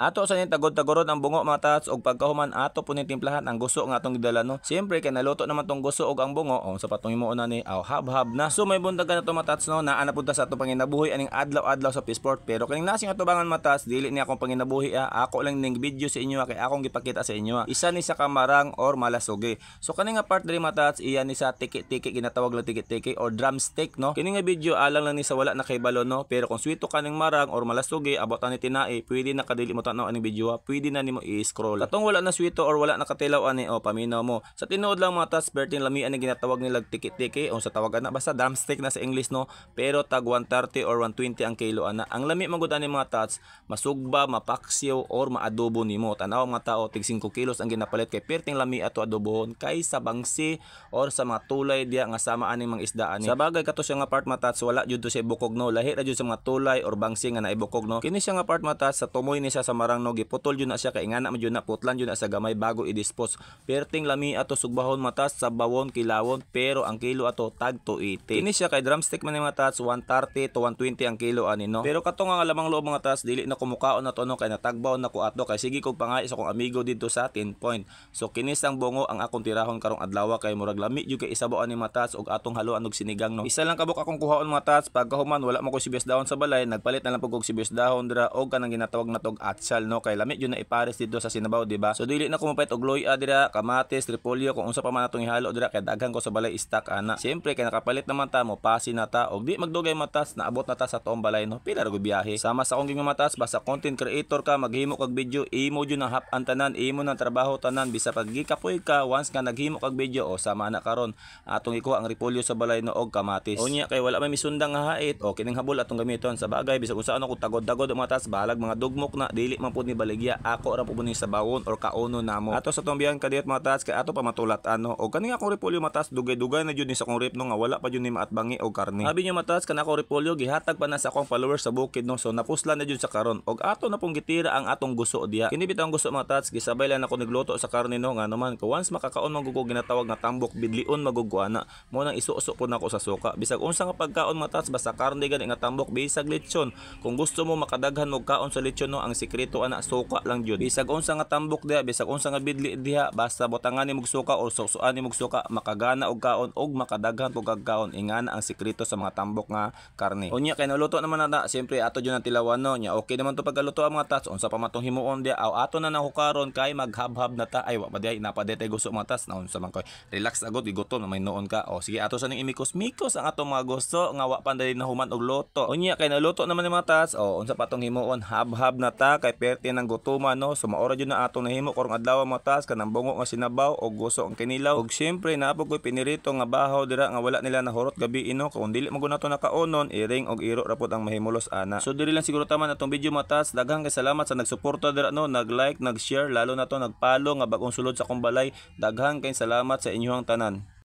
Ato sa ning tagod-tagoron ang bungo mga tats og pagkahuman ato punin timplahan ang guso nga atong gidala no. Siyempre kay naluto naman tong guso og ang bungo sa patong himuon na ni hab-hab na. So may buntagan na to mga tats no, naa na punta sa ato panginabuhi aning adlaw-adlaw sa Peaceport. Pero kaning nasing atubangan mga tats dili ni akong panginabuhi ako lang ning video sa inyo kay akong gipakita sa inyo. Isa ni sa kamarang or malasugi. So kani nga part diri mga tats iya ni sa tiki-tiki ginatawag lang tiki-tiki or drumstick no. Kini nga video alang lang ni sa wala na kay balon no. Pero kung sweeto kaning marang or malasugi abot ni tinai pwede na kadili mo tanaw aning video pwede na nimo i-scroll. Katong wala na sweeto or wala na katilaw ani paminaw mo. Sa tinuod lang mga tats bertin lamian ni ginatawag nila tiki-tiki o sa tawagan na basta drumstick na sa English no. Pero tag 130 or 120 ang kilo ana. Ang lami man gud ani mga tats masugba, mapaksyo or maadobo nimo. Tanaw mga tao tig 5 kilos ang ginapalit kay perting lami ato adobohon kay sa bangsi or sa mga tulay diya nga sama ani mga isda ani. Sa bagay kato siya nga part mga tats wala jud to siya ibukog no. Lahi ra jud sa mga tulay or bangsi nga naibukog no. Kini siya nga part mga tats sa tumoy ni siya sa marang no giputol jud na siya kay ingana man jud na putlan jud na sa gamay bago i-dispose. Perting lami ato sugbahon mga tats sa bawon kilawon pero ang kilo ato tag 280. Kini siya kay drumstick man ni mga tats 130 to 120 ang kilo ani no. Pero kato nga lamang loob mga tats dili na kumukaon na to no kay natagbaw na ko ato kay sige kog pangay sa kong amigo dito sa 10 point. So kinis ang bungo ang akong tirahon karong adlaw kay murag lami jud kay isabaw ani mga tats og atong haluan og sinigang no. Isa lang kabuk akong kuhaon mga tats pagkahuman wala mo ko sibuyas dahon sa balay nagpalit na lang pug og sibuyas dahon dira og kanang ginatawag na tog atsal no kay lami jud na ipares dito sa sinabaw di ba. So dili na ko mapait og loya dira kamatis repolyo kung unsa pa man atong ihalo dira kay daghan ko sa balay stock ana. Siyempre kay nakapalit naman ta mo pasi na ta og di magdugay matas naabot na ta sa tuong balay no. Pila ra go biyahe. Sama sa akong gingamatas basta content creator ka maghimo kag video imo jud na hap ang tanan imo nang trabaho tanan bisa pag gikapoy ka once nga naghimo kag video sama na karon atong ikuha ang repolyo sa balay no og kamatis. Unya kay wala may misundang nga hait kining habol atong gamiton sa bagay bisag unsa ano ko tagod-tagod ang matas balag mga dugmok na dili man pud ni baligya ako ra pud ni sa bawon or kauno namo. Ato sa tong biyan kadiyot mga tats kay ato pa matulat ano og kani akong repolyo matas dugay-dugay na jud ni sa akong rep no nga wala pa jud ni maatbangi og karne. Sabi niyo matas kana akong repolyo gihatag pa na sa akong followers sa bukid no so napuslan na jud sa karon og ato na pong gitira ang atong gusto diha. Kini bitang gusto mga tats gisabay lang ako nagluto sa karne no nga naman ko once makakaon magugog ginatawag nga tambok bidlion magugwana mo nang isuso po nako sa suka bisag unsa nga pagkaon mga tats basta karne gani nga tambok bisag lechon kung gusto mo makadaghan og kaon sa lechon no ang sikreto ana suka lang jud bisag unsa nga tambok diha bisag unsa nga bidli diha basta botangan ni mog suka o susuan ni mog suka makagana og kaon og makadaghan og kaon ingana ang sikreto sa mga tambok nga karne. Unya kay naluto naman na siyempre ato jud ang tilawan no nya okay naman to pagluto ang mga tats unsa pa matong himuon diha ato na nahukaron kay maghab-hab na ta ay wa pa diha napade tay gusto mga tats na unsa man koy relax agad igutom na may noon ka o sige ato sa ning imikos-mikos ang atong mga gusto nga wa pa dali na human og luto. Unya kay naluto naman ni mga tats unsa pa tong himuon hab-hab na ta kay perti ng gutuman no so maora jud na atong nahimo karong adlaw mga tats kanang bungo nga sinabaw og gusto ang kinilaw og syempre naapog koy pinirito nga bahaw dira nga wala nila nahurot gabi ino kung dili mo nato nakaonon iring og iro ra pud ang mahimulos ana. So diri lang siguro taman atong video mga tats daghang kay salamat sa nagsuporta dira no nag-like nag-share lalo na to nag-follow nga bagong sulod sa akong balay daghang kay salamat sa inyong tanan.